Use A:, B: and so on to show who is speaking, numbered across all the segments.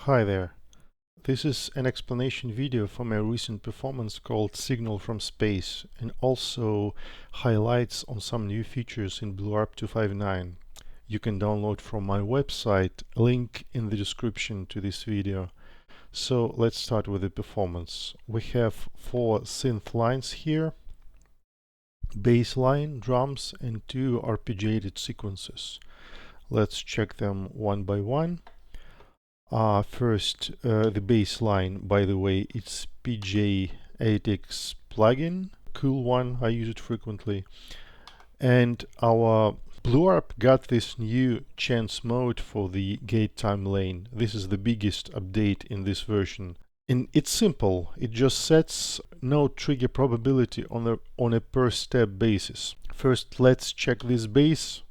A: Hi there. This is an explanation video for my recent performance called Signal from Space, and also highlights on some new features in BlueARP 2.5.9. You can download from my website, link in the description to this video. So let's start with the performance. We have 4 synth lines here, bass line, drums, and 2 arpeggiated sequences. Let's check them one by one. First, the bass line, by the way, it's PJ8X plugin, cool one, I use it frequently. And our BlueARP got this new chance mode for the gate time lane. This is the biggest update in this version. And it's simple, it just sets note trigger probability on a per step basis. First, let's check this bass.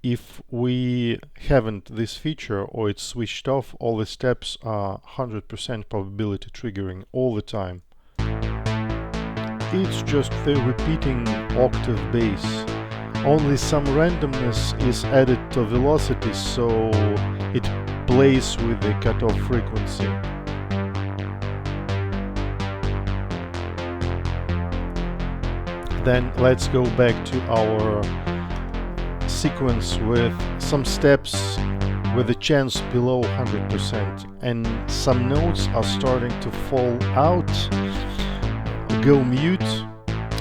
A: If we haven't this feature or it's switched off, all the steps are 100% probability triggering all the time. It's just the repeating octave bass. Only some randomness is added to velocity, so it plays with the cutoff frequency. Then let's go back to our sequence with some steps with a chance below 100%, and some notes are starting to fall out, go mute,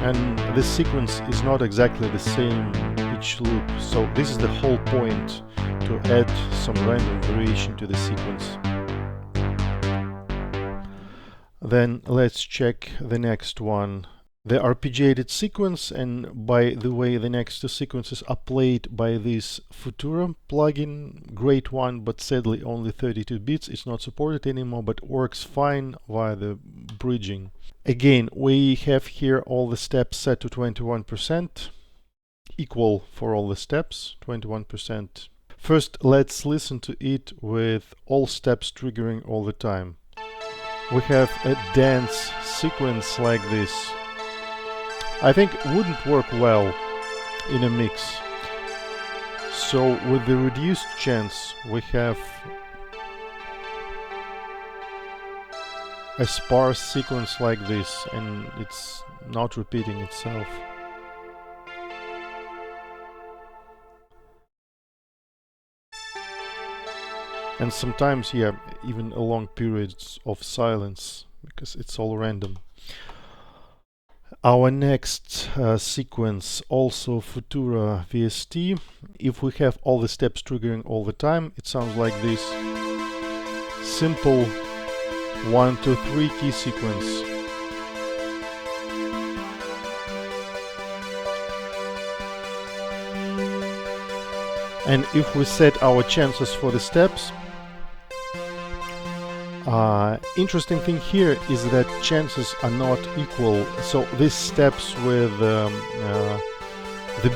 A: and the sequence is not exactly the same each loop. So this is the whole point, to add some random variation to the sequence. Then let's check the next one, the arpeggiated sequence, and by the way, the next 2 sequences are played by this Futura plugin, great one, but sadly only 32 bits, it's not supported anymore, but works fine via the bridging. Again, we have here all the steps set to 21%, equal for all the steps, 21%. First, let's listen to it with all steps triggering all the time. We have a dance sequence like this. I think it wouldn't work well in a mix. So with the reduced chance, we have a sparse sequence like this, and it's not repeating itself. And sometimes, yeah, even a long periods of silence, because it's all random. Our next sequence, also Futura VST. If we have all the steps triggering all the time, it sounds like this. Simple 1, 2, 3 key sequence. And if we set our chances for the steps, interesting thing here is that chances are not equal. So these steps with the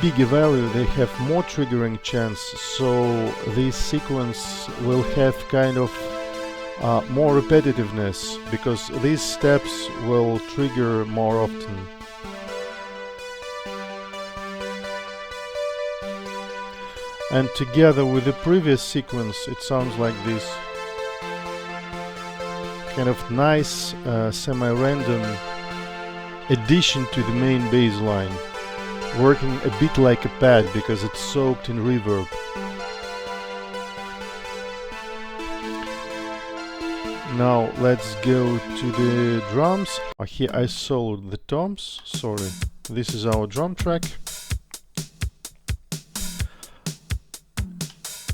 A: bigger value, they have more triggering chance. So this sequence will have kind of more repetitiveness, because these steps will trigger more often. And together with the previous sequence, it sounds like this. Kind of nice semi-random addition to the main bass line, working a bit like a pad because it's soaked in reverb. Now let's go to the drums. Here I soloed the toms, sorry, this is our drum track.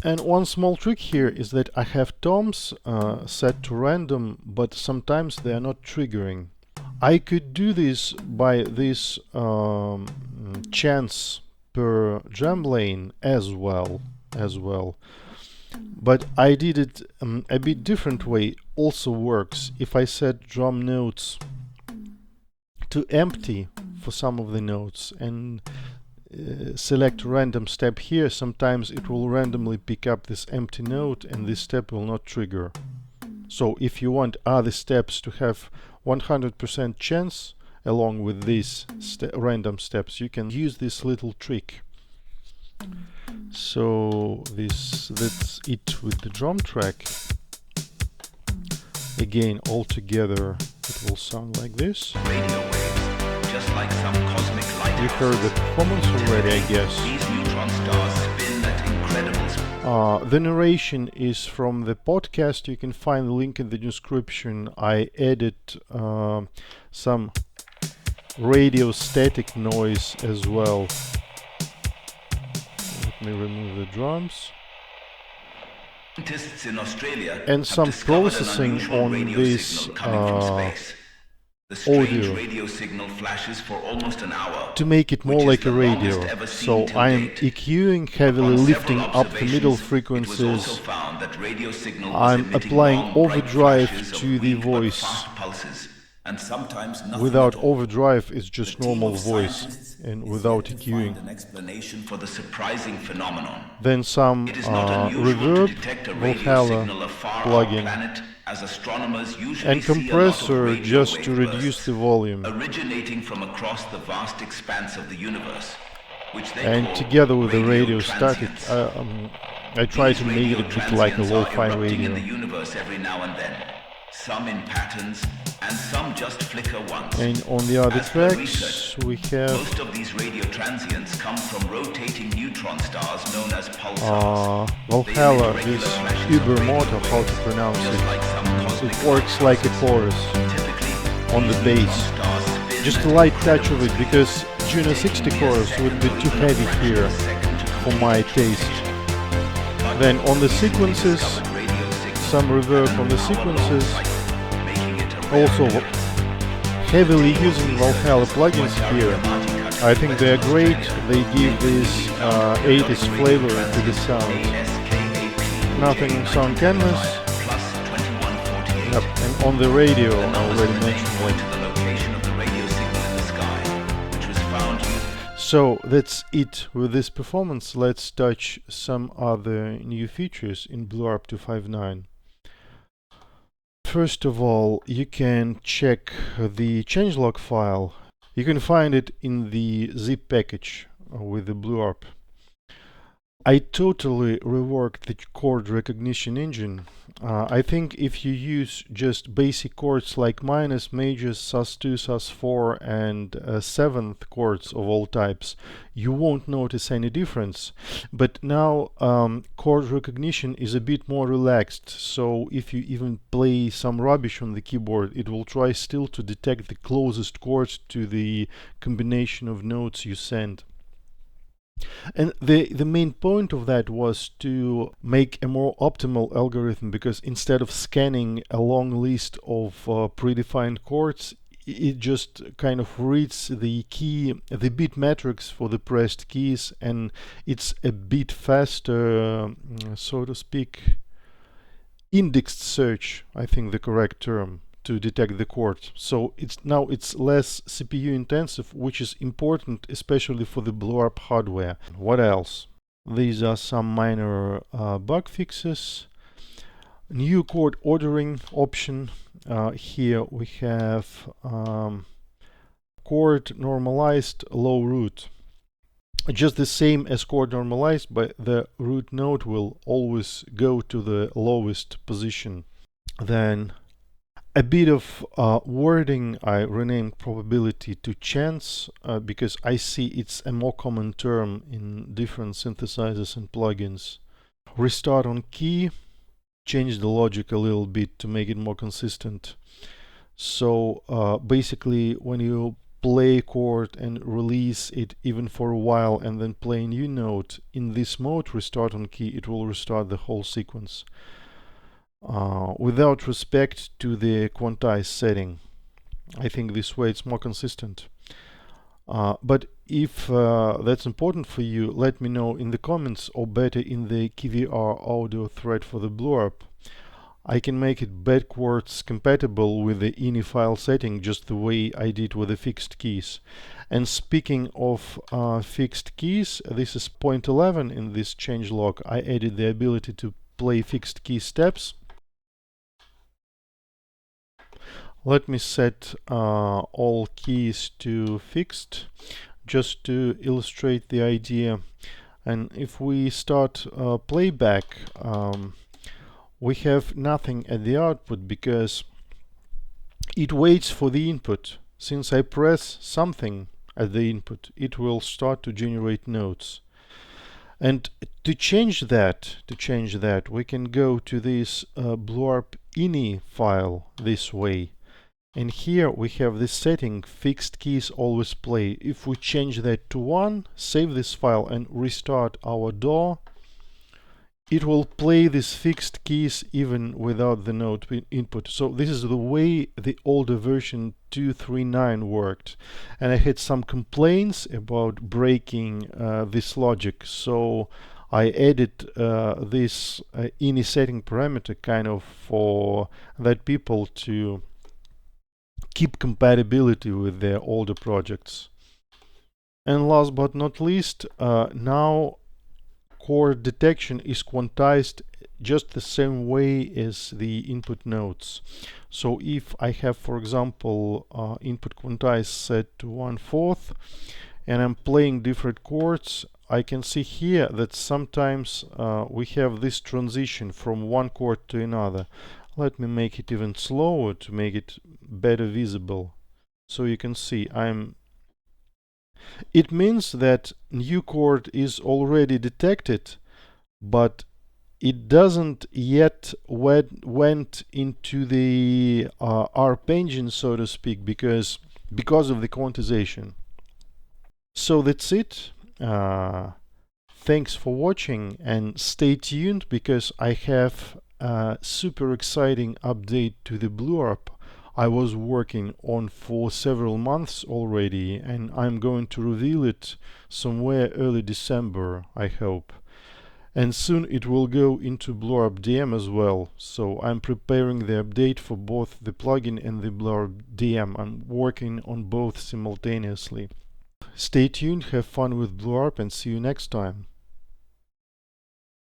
A: And one small trick here is that I have toms set to random, but sometimes they are not triggering. I could do this by this chance per drum lane as well. But I did it a bit different way, also works. If I set drum notes to empty for some of the notes and select random step here, sometimes it will randomly pick up this empty note and this step will not trigger. So if you want other steps to have 100% chance along with these random steps, you can use this little trick. So that's it with the drum track. Again, all together it will sound like this.
B: Radio waves, just like some cosmic light.
A: You heard the performance already, I guess.
B: These neutron stars spin at incredible speed.
A: The narration is from the podcast. You can find the link in the description. I added some radio static noise as well. Let me remove the drums.
B: Scientists in Australia
A: And
B: have
A: some
B: discovered
A: processing
B: an unusual
A: on
B: radio
A: this
B: signal coming from space. The strange
A: audio
B: radio signal flashes for almost an hour,
A: to make it more
B: which is
A: like
B: the
A: a radio.
B: longest ever seen
A: So
B: till
A: I'm
B: date.
A: EQing, heavily
B: Upon
A: lifting
B: several
A: up the middle
B: observations, it was
A: frequencies.
B: also found that radio signal was
A: I'm
B: emitting
A: applying
B: long, bright
A: overdrive
B: flashes of
A: to the
B: weak but
A: voice.
B: fast pulses, and sometimes nothing
A: Without
B: at all.
A: overdrive, it's just
B: The team
A: normal
B: of
A: voice,
B: scientists
A: and
B: is
A: without
B: yet to find
A: EQing.
B: an explanation for the surprising phenomenon.
A: Then some
B: It is not unusual
A: reverb,
B: to detect a radio
A: Valhalla
B: signal afar
A: plugin,
B: planet, as astronomers usually
A: and
B: see a lot of
A: compressor
B: radio
A: just to
B: wave
A: reduce
B: bursts
A: the volume.
B: originating from across the vast expanse of the universe, which they
A: And
B: call
A: together with the radio
B: transients.
A: static, I try
B: These
A: to make
B: radio
A: it a bit like a
B: transients
A: lo-fi
B: are erupting
A: radio.
B: in the universe every now and then, some in patterns, and some just flicker once.
A: And on the other
B: As per
A: tracks,
B: research,
A: we have
B: most of these radio transients come from rotating neutron stars known as pulsars.
A: Valhalla,
B: They emit
A: this
B: regular flashes of
A: Uber
B: radio
A: motor, how to
B: waves,
A: pronounce
B: just
A: it.
B: like some cosmic
A: It works like a chorus
B: Typically,
A: on the
B: these
A: bass.
B: neutron stars spin
A: Just
B: at
A: a light touch
B: incredible
A: of it,
B: speed,
A: because Juno 60 chorus would be too heavy here for my taste. Then on the sequences, some reverb on the sequences. Also heavily using Valhalla plugins here. I think they're great. They give this 80s flavor to the sound. Nothing sound canvas. Yep. And on the radio, I already mentioned that. So that's it with this performance. Let's touch some other new features in BlueARP 2.5.9. First of all, you can check the changelog file. You can find it in the zip package with the BlueARP. I totally reworked the chord recognition engine. I think if you use just basic chords like minors, majors, sus2, sus4 and seventh chords of all types, you won't notice any difference. But now chord recognition is a bit more relaxed, so if you even play some rubbish on the keyboard, it will try still to detect the closest chords to the combination of notes you send. And the main point of that was to make a more optimal algorithm, because instead of scanning a long list of predefined chords, it just kind of reads the bit matrix for the pressed keys, and it's a bit faster, so to speak, indexed search, I think the correct term, to detect the chord. So it's less CPU intensive, which is important especially for the BlueARP hardware. What else? These are some minor bug fixes. New chord ordering option. Here we have chord normalized low root. Just the same as chord normalized, but the root note will always go to the lowest position. Then a bit of wording, I renamed probability to chance because I see it's a more common term in different synthesizers and plugins. Restart on key, change the logic a little bit to make it more consistent. So basically when you play a chord and release it even for a while and then play a new note, in this mode, restart on key, it will restart the whole sequence. Without respect to the quantized setting. I think this way it's more consistent. But if that's important for you, let me know in the comments, or better in the KVR audio thread for the BlueARP. I can make it backwards compatible with the ini file setting, just the way I did with the fixed keys. And speaking of fixed keys, this is point 11 in this changelog. I added the ability to play fixed key steps. Let me set all keys to fixed, just to illustrate the idea. And if we start playback, we have nothing at the output because it waits for the input. Since I press something at the input, it will start to generate notes. And to change that, we can go to this BlueARP ini file this way. And here we have this setting, fixed keys always play. If we change that to 1, save this file and restart our DAW, it will play these fixed keys even without the note input. So this is the way the older version 2.3.9 worked. And I had some complaints about breaking this logic. So I added this ini setting parameter kind of for that people to keep compatibility with their older projects. And last but not least, now chord detection is quantized just the same way as the input notes. So if I have, for example, input quantize set to 1/4 and I'm playing different chords, I can see here that sometimes we have this transition from one chord to another. Let me make it even slower to make it better visible. So you can see it means that new chord is already detected, but it doesn't yet went into the ARP engine, so to speak, because of the quantization. So that's it. Thanks for watching and stay tuned because I have a super exciting update to the BlueARP I was working on for several months already, and I'm going to reveal it somewhere early December, I hope. And soon it will go into BlueARP DM as well. So I'm preparing the update for both the plugin and the BlueARP DM. I'm working on both simultaneously. Stay tuned, have fun with BlueARP, and see you next time.